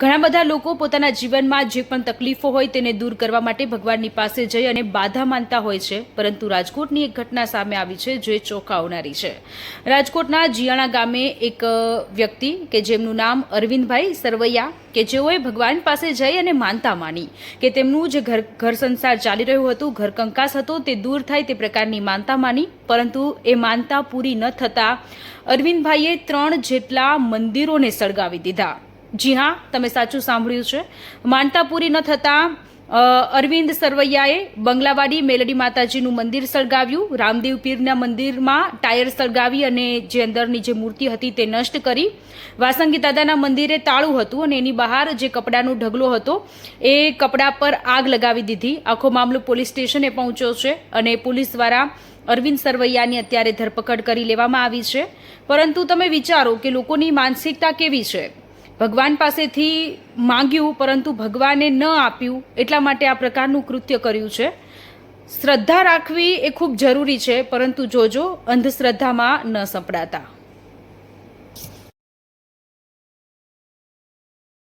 ઘણા બધા લોકો પોતાના જીવનમાં જે પણ તકલીફો હોય તેને દૂર કરવા માટે ભગવાનની પાસે જઈ અને બાધા માનતા હોય છે, પરંતુ રાજકોટની એક ઘટના સામે આવી છે જે ચોંકાવનારી છે। રાજકોટના જીયાણા ગામે એક વ્યક્તિ કે જેમનું નામ અરવિંદભાઈ સરવૈયા કે જેઓએ ભગવાન પાસે જઈ અને માનતા માની કે તેમનું જે ઘર સંસાર ચાલી રહ્યું હતું, ઘર કંકાસ હતો તે દૂર થાય તે પ્રકારની માનતા માની, પરંતુ એ માનતા પૂરી ન થતાં અરવિંદભાઈએ 3 જેટલા મંદિરોને સળગાવી દીધા। જી હા, તમે સાચું સાંભળ્યું છે। માનતા પૂરી ન થતાં અરવિંદ સરવૈયાએ બંગલાવાડી મેલડી માતાજીનું મંદિર સળગાવ્યું, રામદેવ પીરના મંદિરમાં ટાયર સળગાવી અને જે અંદરની જે મૂર્તિ હતી તે નષ્ટ કરી, વાસંગી દાદાના મંદિરે તાળું હતું અને એની બહાર જે કપડાનો ઢગલો હતો એ કપડા પર આગ લગાવી દીધી। આખો મામલો પોલીસ સ્ટેશને પહોંચ્યો છે અને પોલીસ દ્વારા અરવિંદ સરવૈયાની અત્યારે ધરપકડ કરી લેવામાં આવી છે। પરંતુ તમે વિચારો કે લોકોની માનસિકતા કેવી છે। ભગવાન પાસેથી માંગ્યું પરંતુ ભગવાને ન આપ્યું, એટલા માટે આ પ્રકારનું કૃત્ય કર્યું છે। શ્રદ્ધા રાખવી એ ખૂબ જરૂરી છે, પરંતુ જોજો અંધશ્રદ્ધામાં ન સંપડાતા।